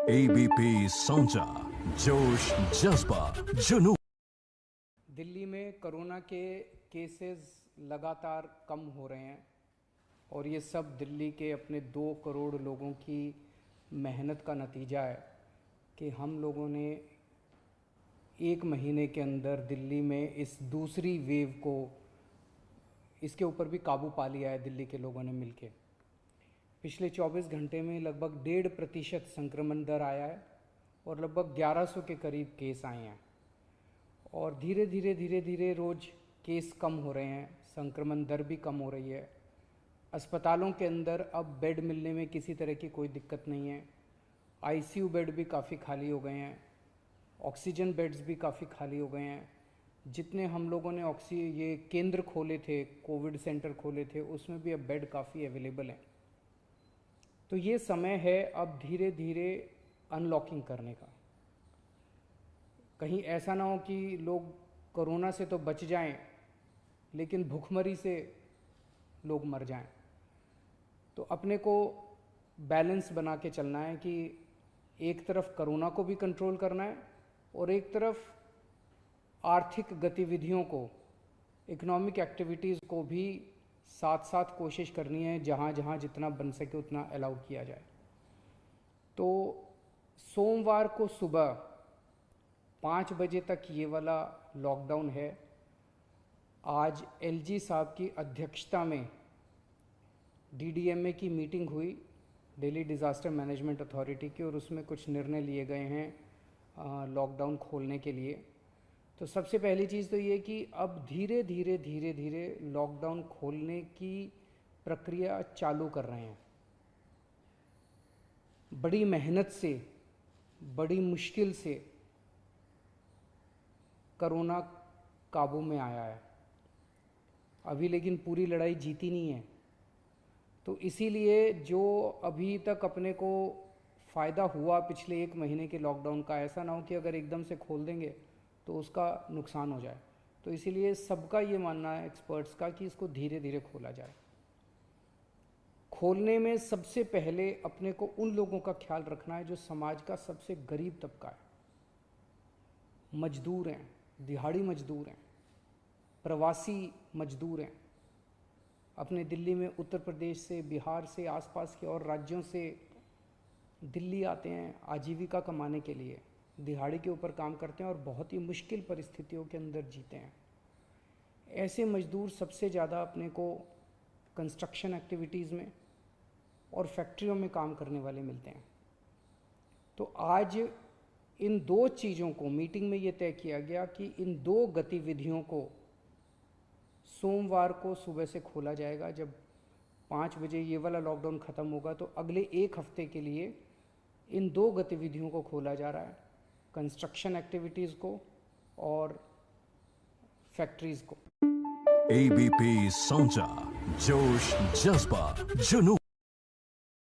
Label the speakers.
Speaker 1: ABP साउंचा जोश जज्बा जुनून।
Speaker 2: दिल्ली में कोरोना के केसेस लगातार कम हो रहे हैं और ये सब दिल्ली के अपने 2 करोड़ लोगों की मेहनत का नतीजा है कि हम लोगों ने 1 महीने के अंदर दिल्ली में इस दूसरी वेव को इसके ऊपर भी काबू पा लिया है। दिल्ली के लोगों ने मिलके पिछले 24 घंटे में लगभग 1.5% संक्रमण दर आया है और लगभग 1100 के करीब केस आए हैं और धीरे धीरे रोज़ केस कम हो रहे हैं, संक्रमण दर भी कम हो रही है। अस्पतालों के अंदर अब बेड मिलने में किसी तरह की कोई दिक्कत नहीं है। आईसीयू बेड भी काफ़ी खाली हो गए हैं, ऑक्सीजन बेड्स भी काफ़ी खाली हो गए हैं। जितने हम लोगों ने ये केंद्र खोले थे, कोविड सेंटर खोले थे, उसमें भी अब बेड काफ़ी अवेलेबल हैं। तो ये समय है अब धीरे धीरे अनलॉकिंग करने का। कहीं ऐसा ना हो कि लोग कोरोना से तो बच जाएं लेकिन भूखमरी से लोग मर जाएं। तो अपने को बैलेंस बना के चलना है कि एक तरफ कोरोना को भी कंट्रोल करना है और एक तरफ आर्थिक गतिविधियों को, इकोनॉमिक एक्टिविटीज़ को भी साथ साथ कोशिश करनी है, जहाँ जहाँ जितना बन सके उतना अलाउ किया जाए। तो सोमवार को सुबह 5 बजे तक ये वाला लॉकडाउन है। आज एलजी साहब की अध्यक्षता में डीडीएमए की मीटिंग हुई, दिल्ली डिज़ास्टर मैनेजमेंट अथॉरिटी की, और उसमें कुछ निर्णय लिए गए हैं लॉकडाउन खोलने के लिए। तो सबसे पहली चीज़ तो ये कि अब धीरे धीरे लॉकडाउन खोलने की प्रक्रिया चालू कर रहे हैं। बड़ी मेहनत से, बड़ी मुश्किल से कोरोना काबू में आया है अभी, लेकिन पूरी लड़ाई जीती नहीं है। तो इसीलिए जो अभी तक अपने को फ़ायदा हुआ पिछले 1 महीने के लॉकडाउन का, ऐसा ना हो कि अगर एकदम से खोल देंगे तो उसका नुकसान हो जाए। तो इसीलिए सबका ये मानना है, एक्सपर्ट्स का, कि इसको धीरे धीरे खोला जाए। खोलने में सबसे पहले अपने को उन लोगों का ख्याल रखना है जो समाज का सबसे गरीब तबका है। मजदूर हैं, दिहाड़ी मजदूर हैं, प्रवासी मजदूर हैं। अपने दिल्ली में उत्तर प्रदेश से, बिहार से, आसपास के और राज्यों से दिल्ली आते हैं आजीविका कमाने के लिए, दिहाड़ी के ऊपर काम करते हैं और बहुत ही मुश्किल परिस्थितियों के अंदर जीते हैं। ऐसे मजदूर सबसे ज़्यादा अपने को कंस्ट्रक्शन एक्टिविटीज़ में और फैक्ट्रियों में काम करने वाले मिलते हैं। तो आज इन 2 चीज़ों को, मीटिंग में ये तय किया गया कि इन 2 गतिविधियों को सोमवार को सुबह से खोला जाएगा। जब 5 बजे ये वाला लॉकडाउन ख़त्म होगा तो अगले 1 हफ्ते के लिए इन 2 गतिविधियों को खोला जा रहा है, कंस्ट्रक्शन एक्टिविटीज़ को और फैक्ट्रीज़ को।
Speaker 1: एबीपी साउंचा जोश जज्बा जुनून।